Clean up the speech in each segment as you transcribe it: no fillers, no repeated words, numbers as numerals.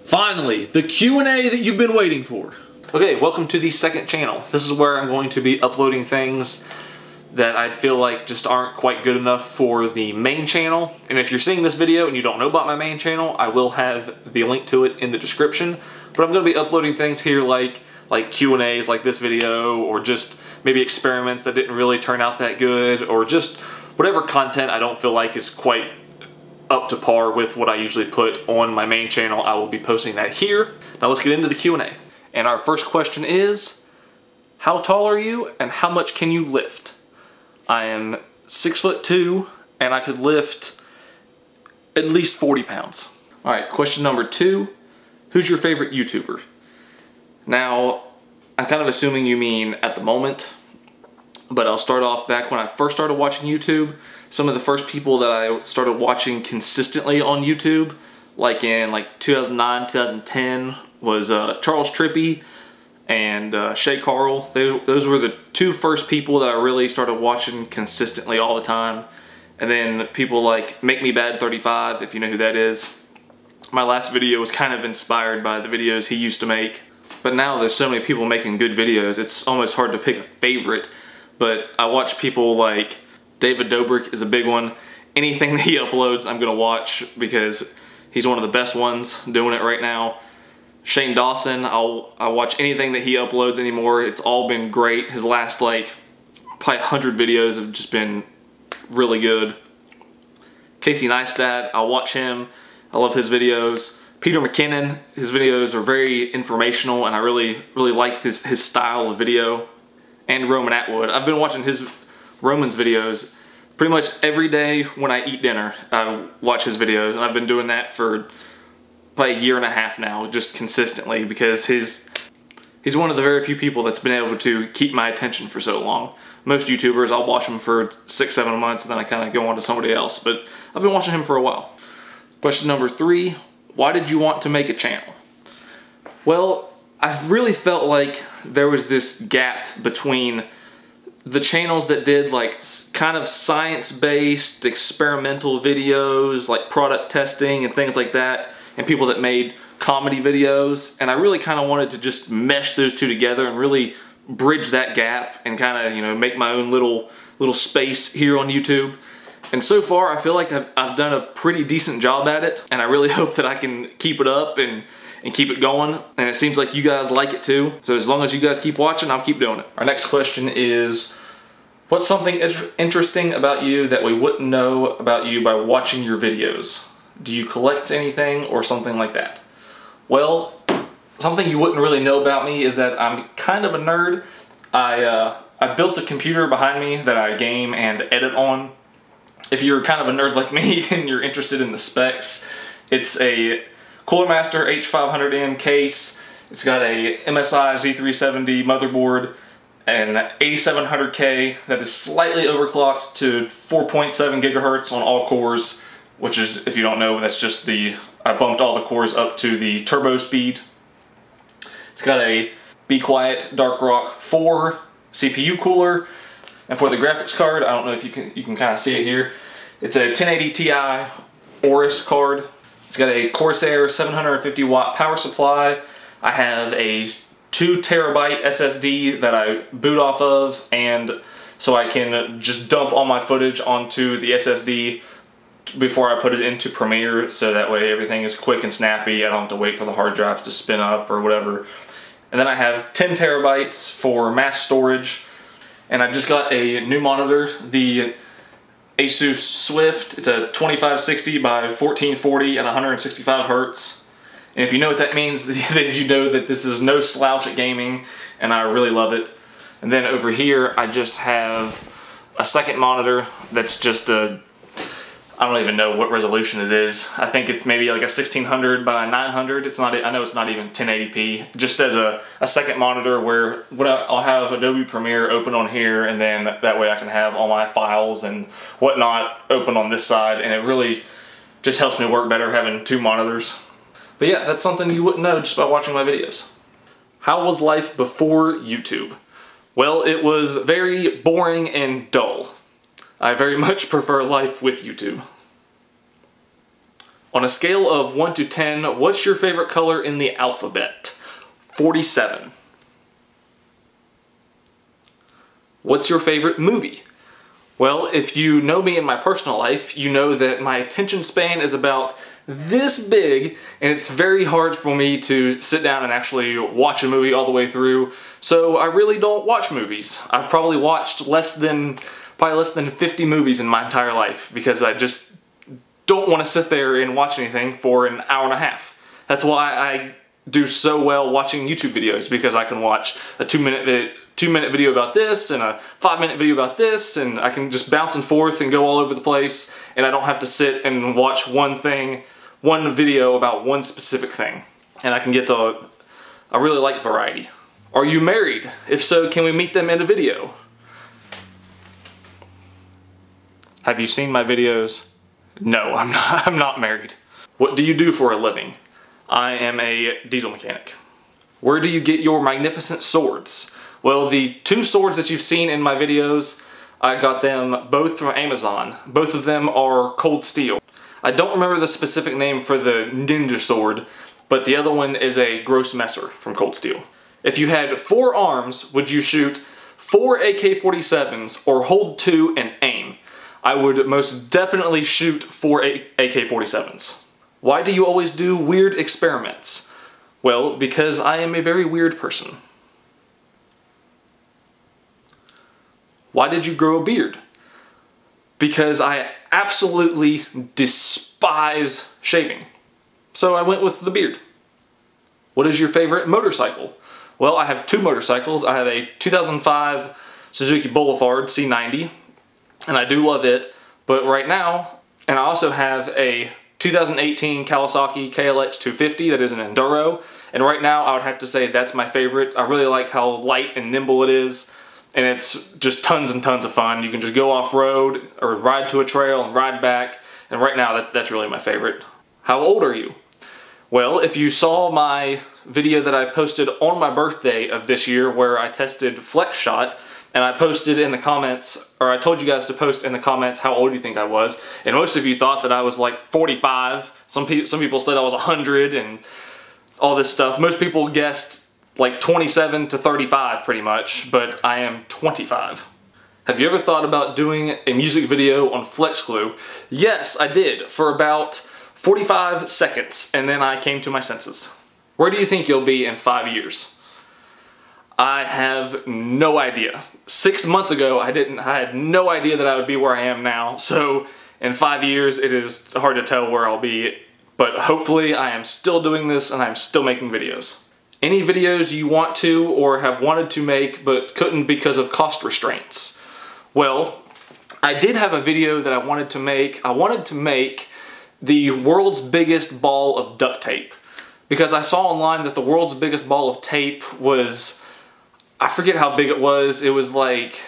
Finally, the Q&A that you've been waiting for. Okay, welcome to the second channel. This is where I'm going to be uploading things that I feel like just aren't quite good enough for the main channel. And if you're seeing this video and you don't know about my main channel, I will have the link to it in the description. But I'm going to be uploading things here like Q&As like this video, or just maybe experiments that didn't really turn out that good, or just whatever content I don't feel like is quite up to par with what I usually put on my main channel. I will be posting that here. Now let's get into the Q&A. And our first question is, how tall are you and how much can you lift? I am 6'2" and I could lift at least 40 pounds. All right, question number 2, who's your favorite YouTuber? Now, I'm kind of assuming you mean at the moment, but I'll start off back when I first started watching YouTube. Some of the first people that I started watching consistently on YouTube, like in 2009, 2010, was Charles Trippy and Shay Carl. Those were the two first people that I really started watching consistently all the time. And then people like Make Me Bad 35, if you know who that is. My last video was kind of inspired by the videos he used to make. But now there's so many people making good videos, it's almost hard to pick a favorite. But I watch people like David Dobrik is a big one. Anything that he uploads I'm gonna watch because he's one of the best ones doing it right now. Shane Dawson, I'll watch anything that he uploads anymore. It's all been great. His last probably 100 videos have just been really good. Casey Neistat, I'll watch him. I love his videos. Peter McKinnon, his videos are very informational and I really like his style of video. And Roman Atwood. I've been watching Roman's videos pretty much every day when I eat dinner. I watch his videos, and I've been doing that for probably a year and a half now, just consistently, because he's one of the very few people that's been able to keep my attention for so long. Most YouTubers, I'll watch them for 6-7 months and then I kind of go on to somebody else, but I've been watching him for a while. Question number 3, why did you want to make a channel? Well, I really felt like there was this gap between the channels that did kind of science-based experimental videos, like product testing and things like that, and people that made comedy videos. And I really kind of wanted to just mesh those two together and really bridge that gap and kind of, make my own little space here on YouTube. And so far, I feel like I've done a pretty decent job at it, and I really hope that I can keep it up and keep it going. And it seems like you guys like it too. So as long as you guys keep watching, I'll keep doing it. Our next question is, what's something interesting about you that we wouldn't know about you by watching your videos? Do you collect anything or something like that? Well, something you wouldn't really know about me is that I'm kind of a nerd. I built a computer behind me that I game and edit on. If you're kind of a nerd like me and you're interested in the specs, it's a Cooler Master H500M case. It's got a MSI Z370 motherboard and an 8700K that is slightly overclocked to 4.7 gigahertz on all cores, which is, if you don't know, that's just I bumped all the cores up to the turbo speed. It's got a Be Quiet Dark Rock 4 CPU cooler, and for the graphics card, I don't know if you can kind of see it here. It's a 1080 Ti Aorus card. It's got a Corsair 750 watt power supply. I have a 2 terabyte SSD that I boot off of, and so I can just dump all my footage onto the SSD before I put it into Premiere, so that way everything is quick and snappy. I don't have to wait for the hard drive to spin up or whatever. And then I have 10 terabytes for mass storage, and I just got a new monitor, the Asus Swift. It's a 2560 by 1440 at 165 hertz. And if you know what that means, then you know that this is no slouch at gaming, and I really love it. And then over here, I just have a second monitor that's just I don't even know what resolution it is. I think it's maybe like a 1600 by 900. It's not. I know it's not even 1080p. Just as a second monitor where I'll have Adobe Premiere open on here, and then that way I can have all my files and whatnot open on this side, and it really just helps me work better having 2 monitors. But yeah, that's something you wouldn't know just by watching my videos. How was life before YouTube? Well, it was very boring and dull. I very much prefer life with YouTube. On a scale of 1 to 10, what's your favorite color in the alphabet? 47. What's your favorite movie? Well, if you know me in my personal life, you know that my attention span is about this big, and it's very hard for me to sit down and actually watch a movie all the way through, so I really don't watch movies. I've probably watched less than 50 movies in my entire life, because I just don't want to sit there and watch anything for an hour and a half. That's why I do so well watching YouTube videos, because I can watch a 2-minute video about this and a 5-minute video about this, and I can just bounce and forth and go all over the place, and I don't have to sit and watch one video about one specific thing. And I can get to, I really like variety. Are you married? If so, can we meet them in a video? Have you seen my videos? No, I'm not married. What do you do for a living? I am a diesel mechanic. Where do you get your magnificent swords? Well, the 2 swords that you've seen in my videos, I got them both from Amazon. Both of them are cold steel. I don't remember the specific name for the ninja sword, but the other one is a gross messer from Cold Steel. If you had 4 arms, would you shoot 4 AK-47s or hold 2 and aim? I would most definitely shoot 4 AK-47s. Why do you always do weird experiments? Well, because I am a very weird person. Why did you grow a beard? Because I absolutely despise shaving. So I went with the beard. What is your favorite motorcycle? Well, I have 2 motorcycles. I have a 2005 Suzuki Boulevard C90, and I do love it. But right now, and I also have a 2018 Kawasaki KLX 250 that is an enduro, and right now I would have to say that's my favorite. I really like how light and nimble it is, and it's just tons and tons of fun. You can just go off-road or ride to a trail and ride back, and right now that's really my favorite. How old are you? Well, if you saw my video that I posted on my birthday of this year where I tested Flex Shot, and I posted in the comments, or I told you guys to post in the comments how old you think I was, and most of you thought that I was like 45. Some people said I was 100 and all this stuff. Most people guessed like 27 to 35 pretty much, but I am 25. Have you ever thought about doing a music video on FlexGlue? Yes, I did, for about 45 seconds, and then I came to my senses. Where do you think you'll be in 5 years? I have no idea. 6 months ago, I had no idea that I would be where I am now, so in 5 years, it is hard to tell where I'll be, but hopefully I am still doing this and I'm still making videos. Any videos you want to or have wanted to make but couldn't because of cost restraints? Well, I did have a video that I wanted to make. I wanted to make the world's biggest ball of duct tape, because I saw online that the world's biggest ball of tape was, I forget how big it was. It was like,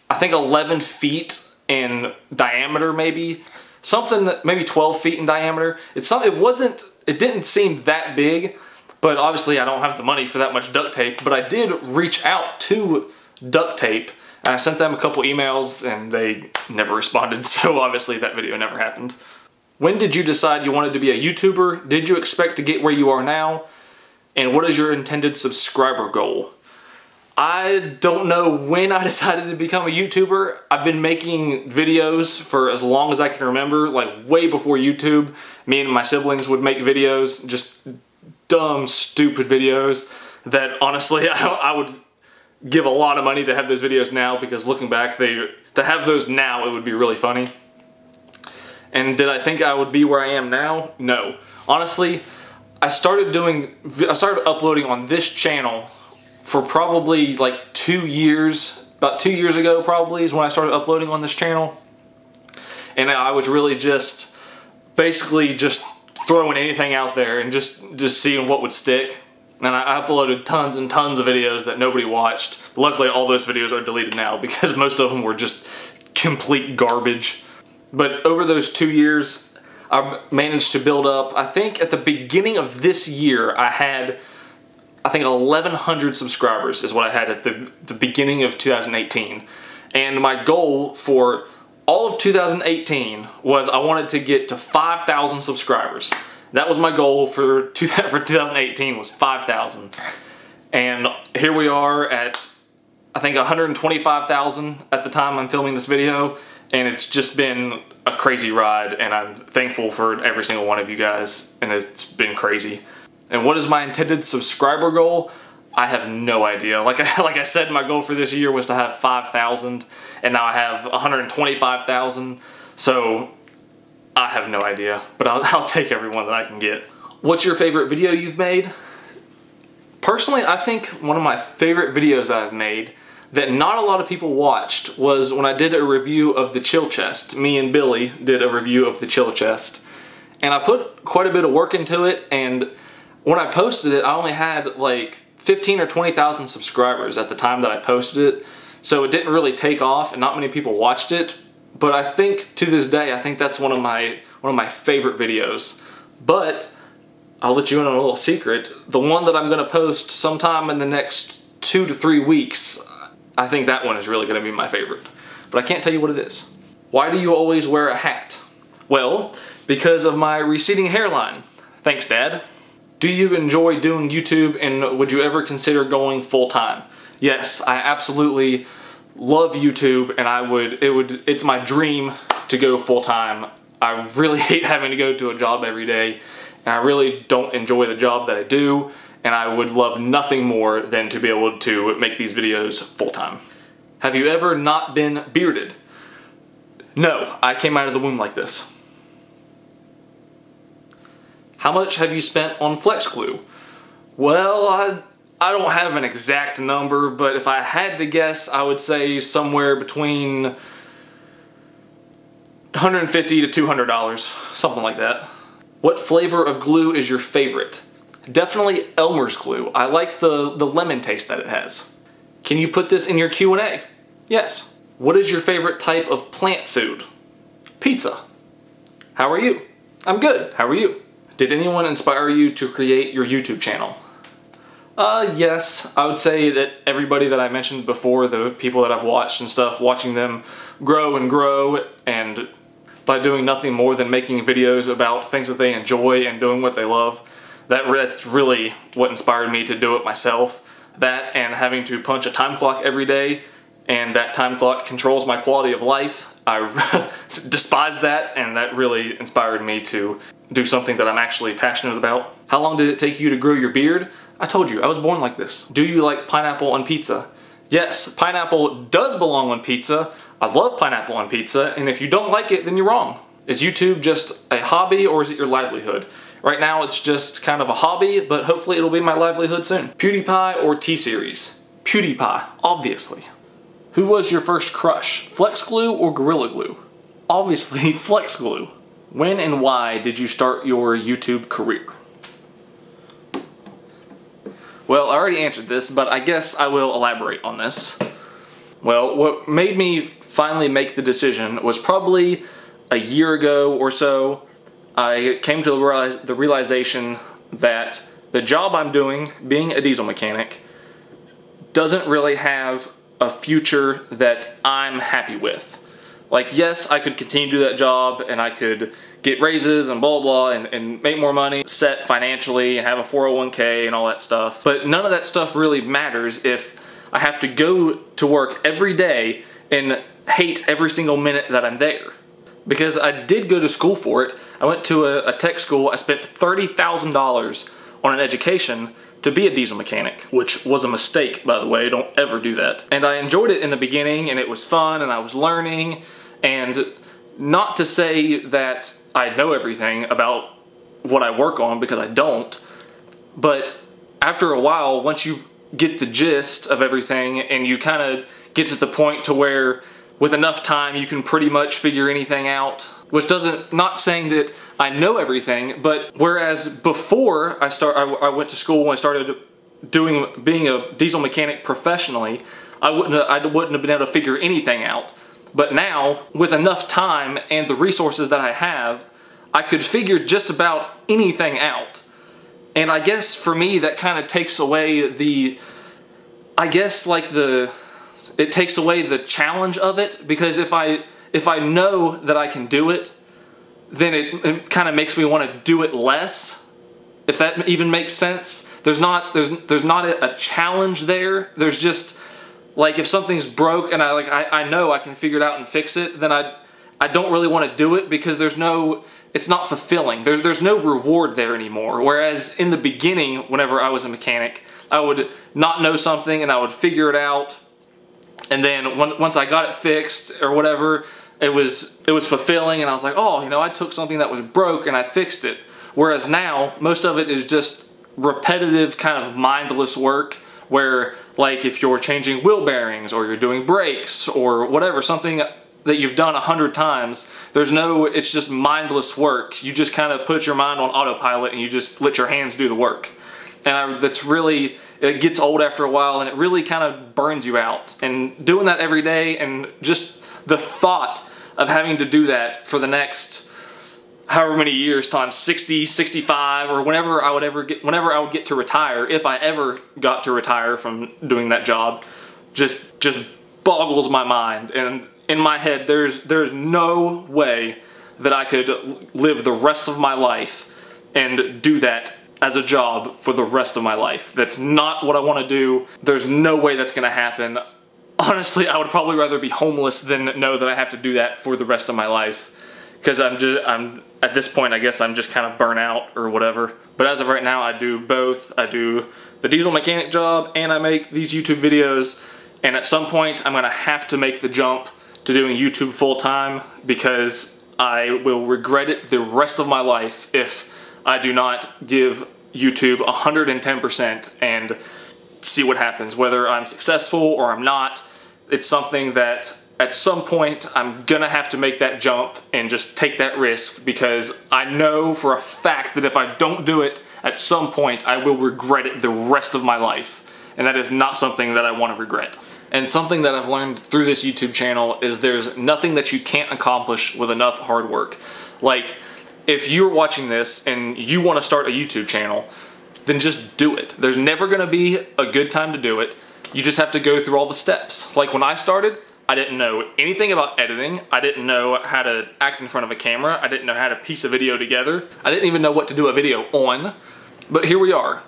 I think 11 feet in diameter, maybe. Something that, maybe 12 feet in diameter. It didn't seem that big, but obviously I don't have the money for that much duct tape. But I did reach out to Duct Tape, and I sent them a couple emails, and they never responded, so obviously that video never happened. When did you decide you wanted to be a YouTuber? Did you expect to get where you are now? And what is your intended subscriber goal? I don't know when I decided to become a YouTuber. I've been making videos for as long as I can remember, like way before YouTube. Me and my siblings would make videos, just dumb, stupid videos that honestly I would give a lot of money to have those videos now, because looking back, to have those now, it would be really funny. And did I think I would be where I am now? No. Honestly, I started uploading on this channel for probably like 2 years. About 2 years ago probably is when I started uploading on this channel. And I was really just basically just throwing anything out there and just seeing what would stick. And I uploaded tons and tons of videos that nobody watched. Luckily all those videos are deleted now because most of them were just complete garbage. But over those 2 years, I managed to build up, I think at the beginning of this year, I had, I think 1,100 subscribers is what I had at the beginning of 2018. And my goal for all of 2018 was I wanted to get to 5,000 subscribers. That was my goal for 2018 was 5,000. And here we are at, I think, 125,000 at the time I'm filming this video. And it's just been a crazy ride, and I'm thankful for every single one of you guys, and it's been crazy. And what is my intended subscriber goal? I have no idea. Like I said, my goal for this year was to have 5,000, and now I have 125,000. So I have no idea, but I'll take everyone that I can get. What's your favorite video you've made? Personally, I think one of my favorite videos that I've made that not a lot of people watched was when I did a review of the chill chest. Me and Billy did a review of the chill chest. And I put quite a bit of work into it, and when I posted it, I only had like 15 or 20,000 subscribers at the time that I posted it. So it didn't really take off, and not many people watched it. But I think to this day, I think that's one of my favorite videos. But I'll let you in on a little secret. The one that I'm gonna post sometime in the next 2 to 3 weeks, I think that one is really going to be my favorite. But I can't tell you what it is. Why do you always wear a hat? Well, because of my receding hairline. Thanks, Dad. Do you enjoy doing YouTube, and would you ever consider going full-time? Yes, I absolutely love YouTube, and it's my dream to go full-time. I really hate having to go to a job every day, and I really don't enjoy the job that I do. And I would love nothing more than to be able to make these videos full-time. Have you ever not been bearded? No, I came out of the womb like this. How much have you spent on flex glue? Well, I don't have an exact number, but if I had to guess, I would say somewhere between $150 to $200, something like that. What flavor of glue is your favorite? Definitely Elmer's glue. I like the lemon taste that it has. Can you put this in your Q&A? Yes. What is your favorite type of plant food? Pizza. How are you? I'm good. How are you? Did anyone inspire you to create your YouTube channel? Yes. I would say that everybody that I mentioned before, the people that I've watched and stuff, watching them grow and grow, and by doing nothing more than making videos about things that they enjoy and doing what they love, that's really what inspired me to do it myself. That and having to punch a time clock every day, and that time clock controls my quality of life. I despise that, and that really inspired me to do something that I'm actually passionate about. How long did it take you to grow your beard? I told you, I was born like this. Do you like pineapple on pizza? Yes, pineapple does belong on pizza. I love pineapple on pizza, and if you don't like it, then you're wrong. Is YouTube just a hobby, or is it your livelihood? Right now it's just kind of a hobby, but hopefully it'll be my livelihood soon. PewDiePie or T-Series? PewDiePie, obviously. Who was your first crush? Flex Glue or Gorilla Glue? Obviously Flex Glue. When and why did you start your YouTube career? Well, I already answered this, but I guess I will elaborate on this. Well, what made me finally make the decision was probably a year ago or so. I came to the realization that the job I'm doing, being a diesel mechanic, doesn't really have a future that I'm happy with. Like, yes, I could continue to do that job, and I could get raises and blah blah and make more money, set financially, and have a 401k and all that stuff. But none of that stuff really matters if I have to go to work every day and hate every single minute that I'm there. Because I did go to school for it. I went to a tech school. I spent $30,000 on an education to be a diesel mechanic, which was a mistake, by the way. Don't ever do that. And I enjoyed it in the beginning, and it was fun, and I was learning. And not to say that I know everything about what I work on, because I don't, but after a while, once you get the gist of everything, and you kind of get to the point to where with enough time you can pretty much figure anything out, which not saying that I know everything, but whereas before I went to school when I started being a diesel mechanic professionally, I wouldn't have been able to figure anything out. But now, with enough time and the resources that I have, I could figure just about anything out. And I guess for me that kind of takes away it takes away the challenge of it, because if I if I know that I can do it, then it kind of makes me want to do it less, if that even makes sense. There's not a challenge there. There's just, like, if something's broke and I know I can figure it out and fix it, then I don't really want to do it because it's not fulfilling. There's no reward there anymore. Whereas in the beginning, whenever I was a mechanic, I would not know something and I would figure it out, and then once I got it fixed or whatever, it was fulfilling, and I was like, oh, you know, I took something that was broke and I fixed it. Whereas now, most of it is just repetitive, kind of mindless work, where, like, if you're changing wheel bearings or you're doing brakes or whatever, something that you've done 100 times, it's just mindless work. You just kind of put your mind on autopilot and you just let your hands do the work. And it gets old after a while, and it really kind of burns you out. And doing that every day, and just the thought of having to do that for the next however many years, times 60, 65, or whenever I would get to retire, if I ever got to retire from doing that job, just boggles my mind. And in my head, there's no way that I could live the rest of my life and do that as a job for the rest of my life. That's not what I want to do. There's no way that's going to happen. Honestly, I would probably rather be homeless than know that I have to do that for the rest of my life. Because I'm at this point, I guess I'm just kind of burnt out or whatever. But as of right now, I do both. I do the diesel mechanic job and I make these YouTube videos. And at some point, I'm going to have to make the jump to doing YouTube full time, because I will regret it the rest of my life if I do not give YouTube 110% and see what happens. Whether I'm successful or I'm not, it's something that at some point I'm gonna have to make that jump and just take that risk, because I know for a fact that if I don't do it, at some point I will regret it the rest of my life. And that is not something that I want to regret. And something that I've learned through this YouTube channel is there's nothing that you can't accomplish with enough hard work. Like, if you're watching this and you want to start a YouTube channel, then just do it. There's never going to be a good time to do it. You just have to go through all the steps. Like when I started, I didn't know anything about editing. I didn't know how to act in front of a camera. I didn't know how to piece a video together. I didn't even know what to do a video on. But here we are.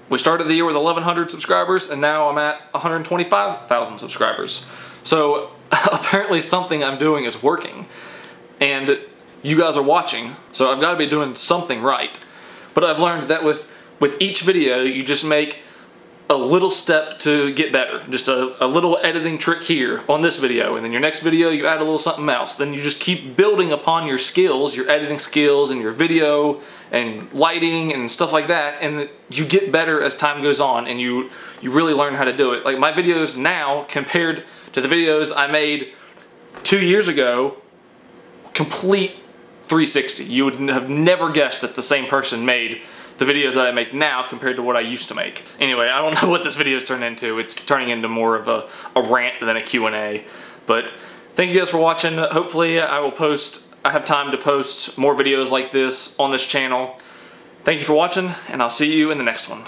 We started the year with 1,100 subscribers, and now I'm at 125,000 subscribers. So apparently something I'm doing is working. And you guys are watching, so I've got to be doing something right. But I've learned that with each video, you just make a little step to get better. Just a little editing trick here on this video, and then your next video you add a little something else. Then you just keep building upon your skills, your editing skills and your video and lighting and stuff like that, and you get better as time goes on, and you really learn how to do it. Like my videos now compared to the videos I made 2 years ago, complete 360. You would have never guessed that the same person made the videos that I make now compared to what I used to make. Anyway, I don't know what this video is turning into. It's turning into more of a rant than a Q&A. But thank you guys for watching. Hopefully I have time to post more videos like this on this channel. Thank you for watching, and I'll see you in the next one.